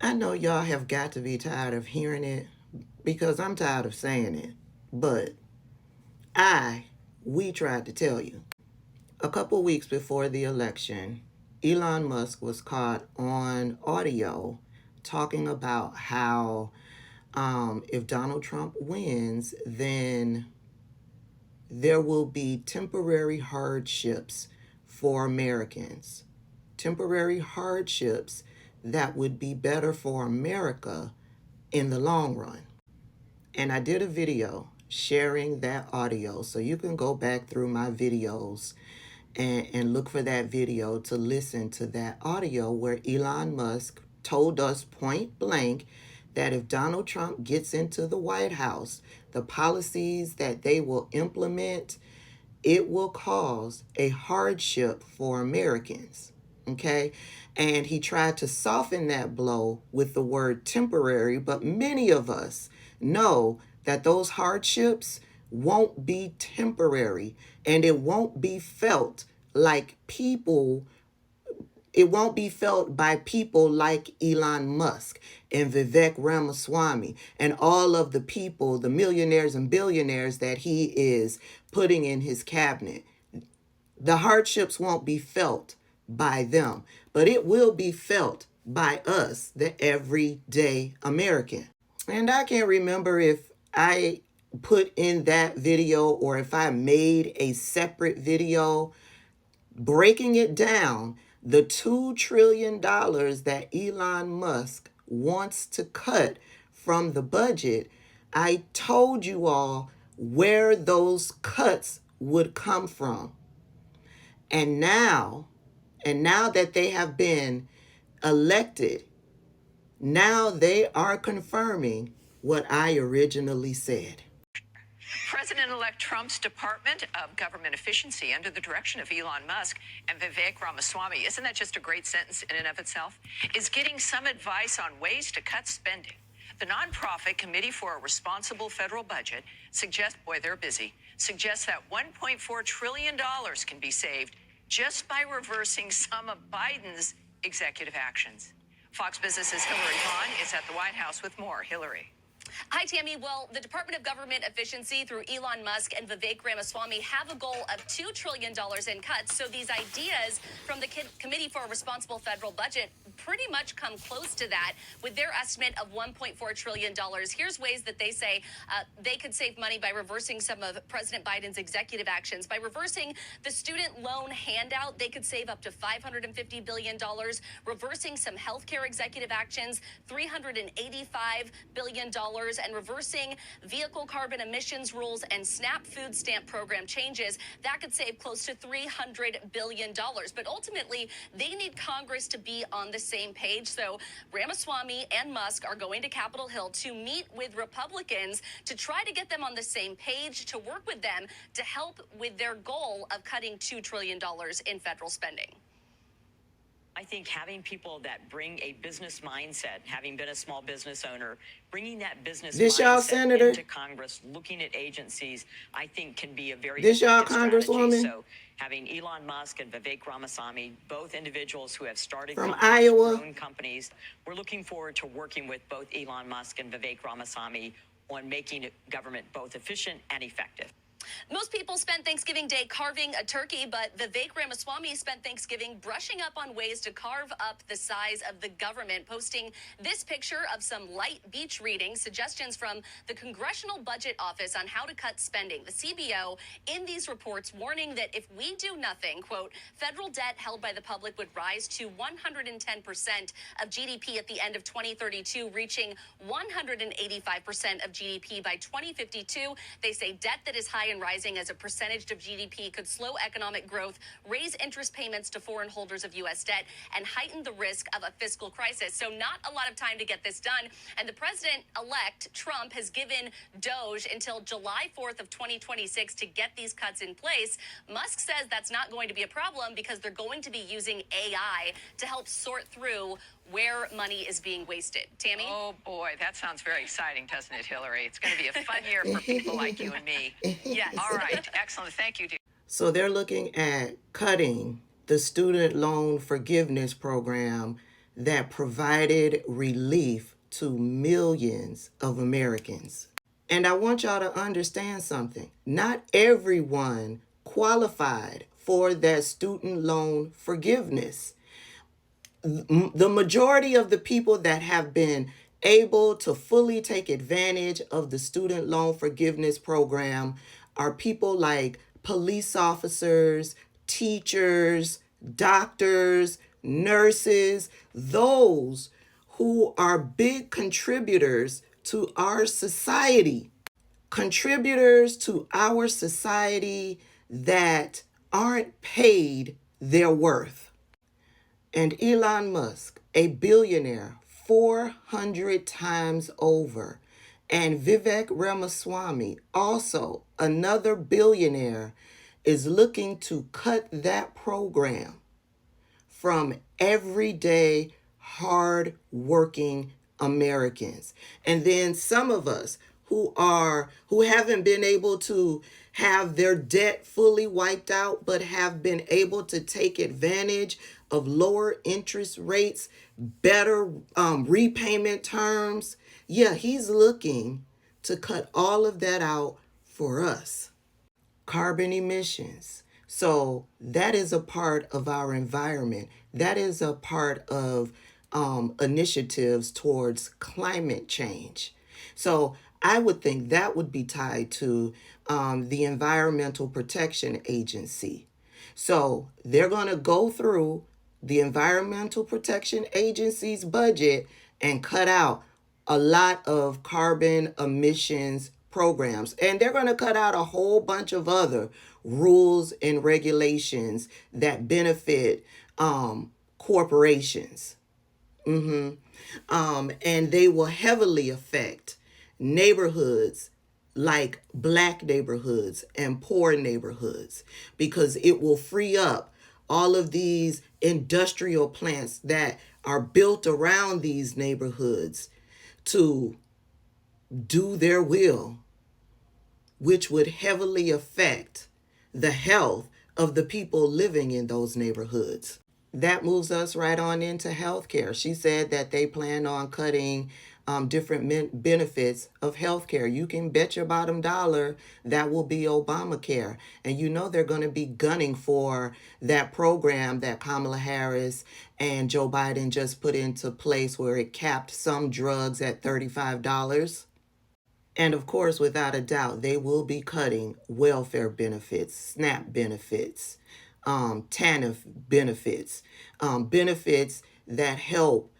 I know y'all have got to be tired of hearing it because I'm tired of saying it, but we tried to tell you. A couple weeks before the election, Elon Musk was caught on audio talking about how if Donald Trump wins, then there will be temporary hardships for Americans. Temporary hardships that would be better for America in the long run. And I did a video sharing that audio, so you can go back through my videos and look for that video to listen to that audio where Elon Musk told us point blank that if Donald Trump gets into the White House, the policies that they will implement, it will cause a hardship for Americans. Okay? And he tried to soften that blow with the word temporary, but many of us know that those hardships won't be temporary and it won't be felt like people it won't be felt by people like Elon Musk and Vivek Ramaswamy and all of the people, the millionaires and billionaires that he is putting in his cabinet. The hardships won't be felt by them, but it will be felt by us, the everyday American. And I can't remember if I put in that video or if I made a separate video breaking it down, the $2 trillion that Elon Musk wants to cut from the budget. I told you all where those cuts would come from. And now that they have been elected, now they are confirming what I originally said. President-elect Trump's Department of Government Efficiency, under the direction of Elon Musk and Vivek Ramaswamy, isn't that just a great sentence in and of itself, is getting some advice on ways to cut spending. The nonprofit Committee for a Responsible Federal Budget suggests, boy, they're busy, suggests that $1.4 trillion can be saved just by reversing some of Biden's executive actions. Fox Business's Hillary Hahn is at the White House with more. Hillary. Hi, Tammy. Well, the Department of Government Efficiency through Elon Musk and Vivek Ramaswamy have a goal of $2 trillion in cuts. So these ideas from the Committee for a Responsible Federal Budget pretty much come close to that with their estimate of $1.4 trillion. Here's ways that they say they could save money by reversing some of President Biden's executive actions. By reversing the student loan handout, they could save up to $550 billion. Reversing some healthcare executive actions, $385 billion. And reversing vehicle carbon emissions rules and SNAP food stamp program changes, that could save close to $300 billion. But ultimately, they need Congress to be on the same page. So Ramaswamy and Musk are going to Capitol Hill to meet with Republicans to try to get them on the same page, to work with them to help with their goal of cutting $2 trillion in federal spending. I think having people that bring a business mindset, having been a small business owner, bringing that business mindset into Congress, looking at agencies, I think can be a very effective strategy. So having Elon Musk and Vivek Ramaswamy, both individuals who have started from companies, Iowa, grown companies, we're looking forward to working with both Elon Musk and Vivek Ramaswamy on making government both efficient and effective. Most people spent Thanksgiving Day carving a turkey, but Vivek Ramaswamy spent Thanksgiving brushing up on ways to carve up the size of the government, posting this picture of some light beach reading, suggestions from the Congressional Budget Office on how to cut spending. The CBO in these reports warning that if we do nothing, quote, federal debt held by the public would rise to 110% of GDP at the end of 2032, reaching 185% of GDP by 2052. They say debt that is high and rising as a percentage of GDP could slow economic growth, raise interest payments to foreign holders of U.S. debt, and heighten the risk of a fiscal crisis. So not a lot of time to get this done. And the president-elect, Trump, has given DOGE until July 4th of 2026 to get these cuts in place. Musk says that's not going to be a problem because they're going to be using AI to help sort through where money is being wasted. Tammy? Oh, boy, that sounds very exciting, doesn't it, Hillary? It's going to be a fun year for people like you and me. Yes. All right. Excellent. Thank you, dear. So they're looking at cutting the student loan forgiveness program that provided relief to millions of Americans. And I want y'all to understand something. Not everyone qualified for that student loan forgiveness. The majority of the people that have been able to fully take advantage of the student loan forgiveness program are people like police officers, teachers, doctors, nurses, those who are big contributors to our society. Contributors to our society that aren't paid their worth. And Elon Musk, a billionaire 400 times over, and Vivek Ramaswamy, also another billionaire, is looking to cut that program from everyday hard-working Americans. And then some of us who haven't been able to have their debt fully wiped out, but have been able to take advantage of lower interest rates, better repayment terms. Yeah, he's looking to cut all of that out for us. Carbon emissions. So that is a part of our environment. That is a part of initiatives towards climate change. So I would think that would be tied to the Environmental Protection Agency. So they're going to go through the Environmental Protection Agency's budget and cut out a lot of carbon emissions programs. And they're going to cut out a whole bunch of other rules and regulations that benefit corporations. And they will heavily affect neighborhoods like black neighborhoods and poor neighborhoods, because it will free up all of these industrial plants that are built around these neighborhoods to do their will, which would heavily affect the health of the people living in those neighborhoods. That moves us right on into healthcare. She said that they plan on cutting different benefits of healthcare. You can bet your bottom dollar that will be Obamacare. And you know they're going to be gunning for that program that Kamala Harris and Joe Biden just put into place, where it capped some drugs at $35. And of course, without a doubt, they will be cutting welfare benefits, SNAP benefits, TANF benefits, benefits that help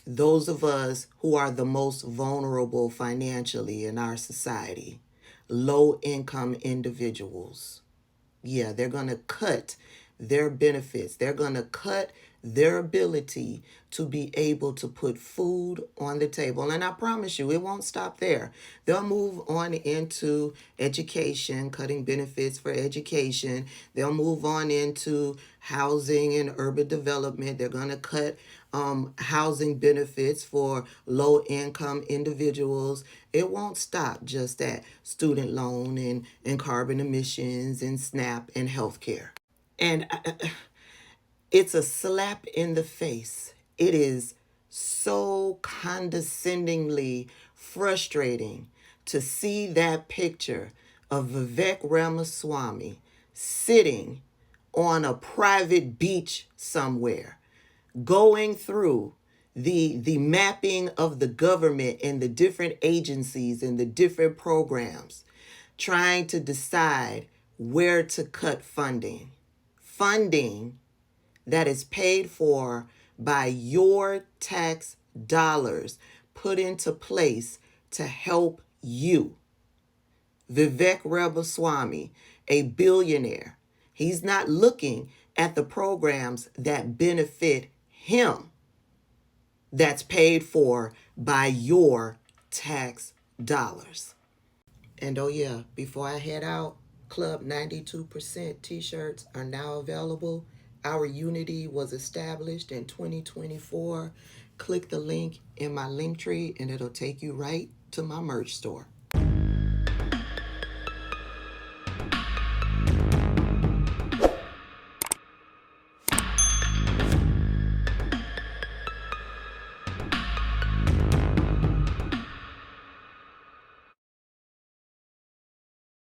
those of us who are the most vulnerable financially in our society, low income individuals. Yeah, they're going to cut their benefits. They're going to cut their ability to be able to put food on the table. And I promise you, it won't stop there. They'll move on into education, cutting benefits for education. They'll move on into housing and urban development. They're going to cut housing benefits for low-income individuals. It won't stop just at student loan and carbon emissions and SNAP and healthcare. And it's a slap in the face. It is so condescendingly frustrating to see that picture of Vivek Ramaswamy sitting on a private beach somewhere, going through the mapping of the government and the different agencies and the different programs, trying to decide where to cut funding. Funding that is paid for by your tax dollars put into place to help you. Vivek Ramaswamy, a billionaire, he's not looking at the programs that benefit him, that's paid for by your tax dollars. And oh yeah, before I head out, Club 92% t-shirts are now available. Our unity was established in 2024. Click the link in my link tree and it'll take you right to my merch store.